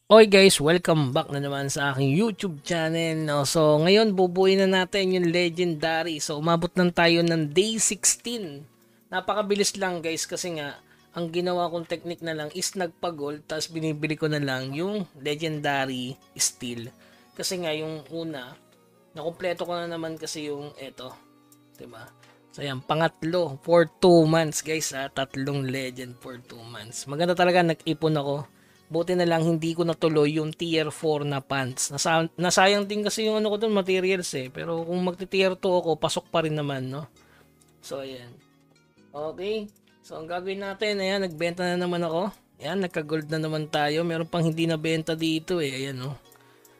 Okay guys, welcome back na naman sa aking YouTube channel. No? So ngayon bubuin na natin yung legendary. So umabot lang tayo ng day 16. Napakabilis lang guys kasi nga ang ginawa kong technique na lang is nagpa-gold tapos binibili ko na lang yung legendary steel. Kasi nga yung una, nakumpleto ko na naman kasi yung eto, 'di ba? So yan, pangatlo for 2 months guys ha, tatlong legend for 2 months. Maganda talaga nag-ipon ako. Buti na lang hindi ko natuloy yung tier 4 na pants. Nasayang din kasi yung ano ko dun, materials eh. Pero kung magti-tier 2 ako, pasok pa rin naman, no? So, ayan. Okay. So, ang gagawin natin, ayan, nagbenta na naman ako. Ayan, nagka-gold na naman tayo. Meron pang hindi na benta dito eh. Ayan, no?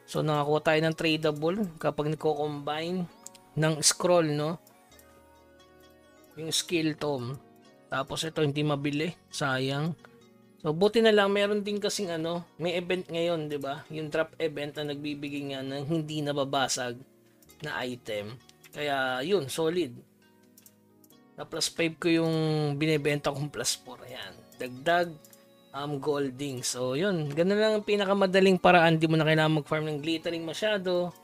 So, nakakuha tayo ng tradable kapag niko-combine ng scroll, no? Yung skill tom. Tapos ito, hindi mabili. Sayang. So buti na lang meron din kasing may event ngayon, 'di ba? Yung drop event na nagbibigay nga ng hindi nababasag na item. Kaya yun, solid. Na plus 5 ko yung binebenta kong plus 4. Ayan. Dagdag golding. So yun, ganun lang ang pinakamadaling paraan. Di mo na kailangan mag-farm ng glittering masyado.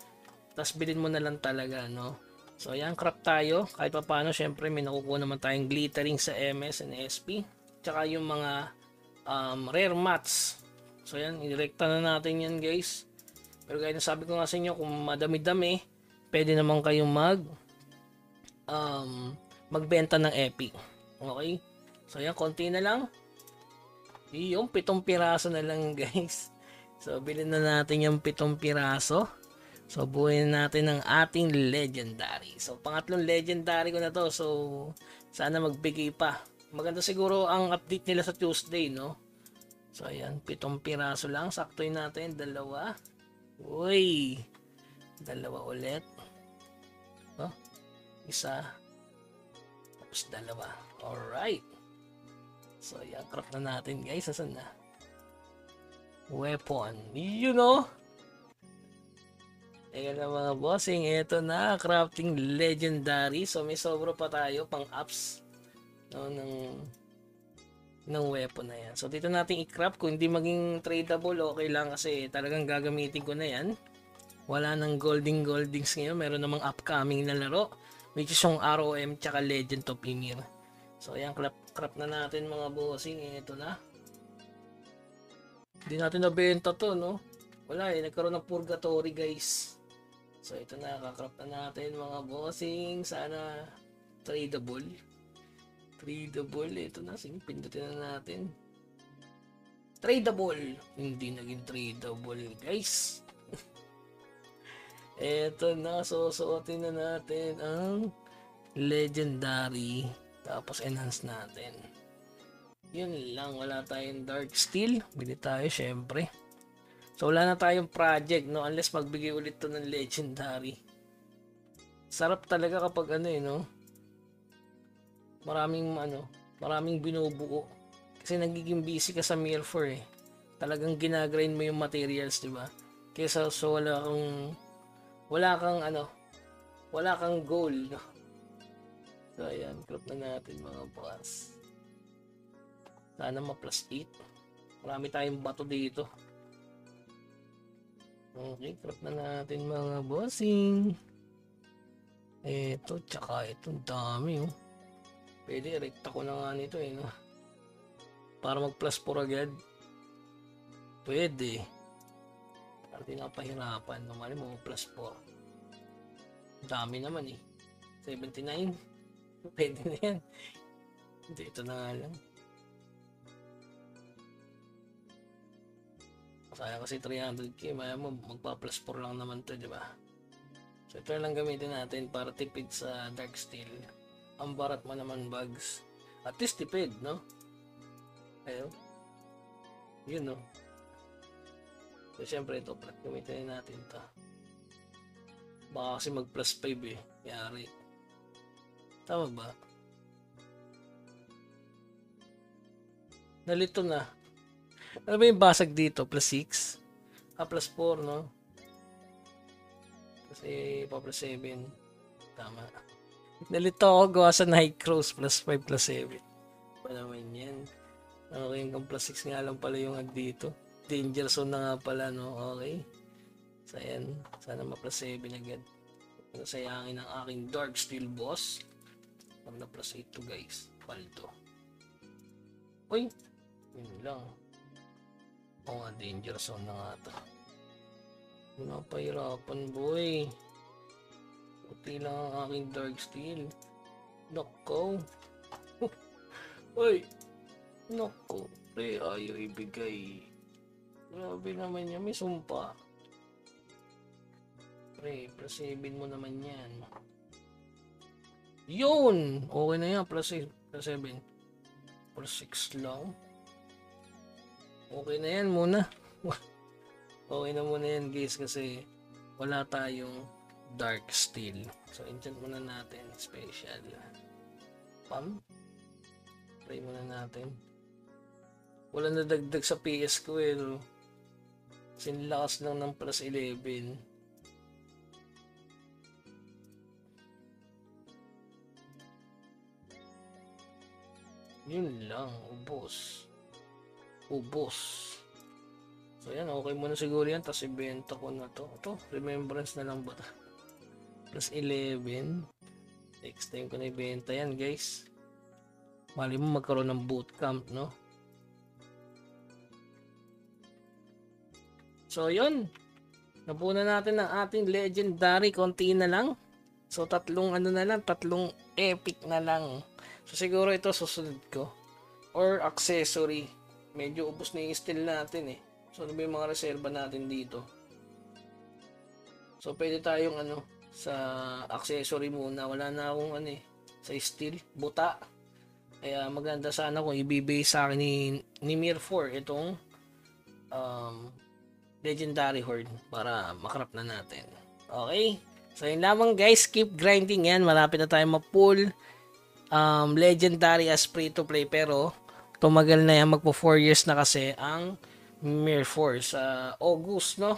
Tapos bilhin mo na lang talaga, no? So ayan, craft tayo. Kahit pa paano, syempre may nakukuha naman tayong glittering sa MS and SP. Tsaka yung mga rare mats. So yan, idirekta na natin yan guys. Pero gaya na sabi ko nga sa inyo, kung madami-dami, pwede naman kayong magbenta ng epic. Okay? So yan, konti na lang. Yung 7 piraso na lang guys. So bilhin na natin yung 7 piraso. So buuin natin ang ating legendary. So pangatlong legendary ko na to. So sana magbigay pa. Maganda siguro ang update nila sa Tuesday, no? So ayan, 7 piraso lang. Saktoin natin, dalawa. Uy, dalawa ulit. Oh, isa. Tapos dalawa. Alright. So ayan, craft na natin guys. Asan na? Weapon. You know? Ayan na mga bossing. Ito na, crafting legendary. So may sobra pa tayo pang ups, no, ng weapon na yan. So dito natin i-craft. Kung hindi maging tradable, okay lang kasi talagang gagamitin ko na yan. Wala nang goldings ngayon. Meron namang upcoming na laro, which is yung ROM tsaka Legend of Ymir. So ayan, craft na natin mga bossing. Ito na. Hindi natin nabenta to, no? Wala eh, nagkaroon ng purgatory guys. So ito na, kakrap na natin mga bossing. Sana tradable. Ito na, sige, pindutin na natin. Tradable. Hindi naging tradable guys. Ito na, susuotin na natin ang legendary. Tapos enhance natin. Yun lang, wala tayong dark steel. Bili tayo syempre. So wala na tayong project, no, unless magbigay ulit to ng legendary. Sarap talaga kapag no, maraming binubuo. Kasi nagiging busy ka sa Mir 4 eh. Talagang ginagrind mo yung materials, 'di ba? Kaysa so wala kang goal, no. So ayan, crop na natin mga boss. Sana ma-plus 8. Marami tayong bato dito. Okay, crop na natin mga bossing. Ito, tsaka ito, dami oh. Pwede, rekta ko na nga nito eh, no? Para mag plus 4 agad. Pwede. Para di na pahirapan. Normally mo plus 4. Dami naman eh. 79. Pwede na yan. Dito na nga lang. Sayang kasi 300k, maya mo magpa plus 4 lang naman to, di ba? So ito lang gamitin natin para tipid sa dark steel. Ang barat mo naman bags. At least tipid, no? Ayun. Yun, no? So syempre ito, gamitin natin to. Baka kasi mag plus 5 eh. Yari. Tama ba? Nalito na. Ano ba yung basag dito? Plus 6? Plus 4, no? Kasi pa plus 7. Tama. Nalito ako gawa sa Night Cross. Plus 5, plus 7. Pa naman yan. Okay, hanggang plus 6 nga lang pala yung dito. Danger zone na nga pala, no? Okay. So, ayan. Sana ma-plus 7 agad. Nasayangin ang aking Dark Steel boss. Pag na-plus 8 to, guys. Palto. Uy! Yun lang. Oo nga, danger zone na nga ito. Napahirapan, boy. Puti lang ang aking Dark Steel. Nako. Uy! Nako. Pre, ayaw ibigay. Grabe naman yan. May sumpa. Pre, plus 7 mo naman yan. Yun! Okay na yan. Plus 7. Plus 6 lang. Okay na yan muna. Okay na muna yan, guys, kasi wala tayong Dark Steel. So, enchant muna natin. Special. Pam. Try muna natin. Wala na dagdag sa PS ko eh. No? Sinlakas lang ng plus 11. Yun lang. Ubos. So yan, okay muna siguro yan. Tapos ibenta ko na to. Ito, remembrance na lang ba? Plus 11. Next time ko na ibenta yan, guys. Mali mo magkaroon ng bootcamp, no? So yun. Napuna natin ang ating legendary. Konti na lang. So tatlong epic na lang. So siguro ito susunod ko. Or accessory. Medyo ubos na yung steel natin eh. So ano ba yung mga reserva natin dito? So pwede tayong sa accessory muna. Wala na akong sa steel, buta. Kaya maganda sana kung ibibigay sa akin ni Mir 4 itong Legendary Horde para makrap na natin. Okay? So yun lamang guys, keep grinding yan. Malapit na tayo ma-pull Legendary as free to play, pero tumagal na yan, magpo 4 years na kasi ang Mir 4 sa August, no?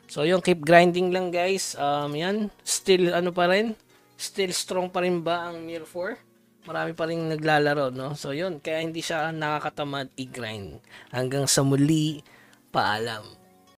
So yung keep grinding lang guys. Yan, still pa rin? Still strong pa rin ba ang Mir 4? Marami pa rin naglalaro, no? So yun, kaya hindi siya nakakatamad i-grind. Hanggang sa muli, paalam.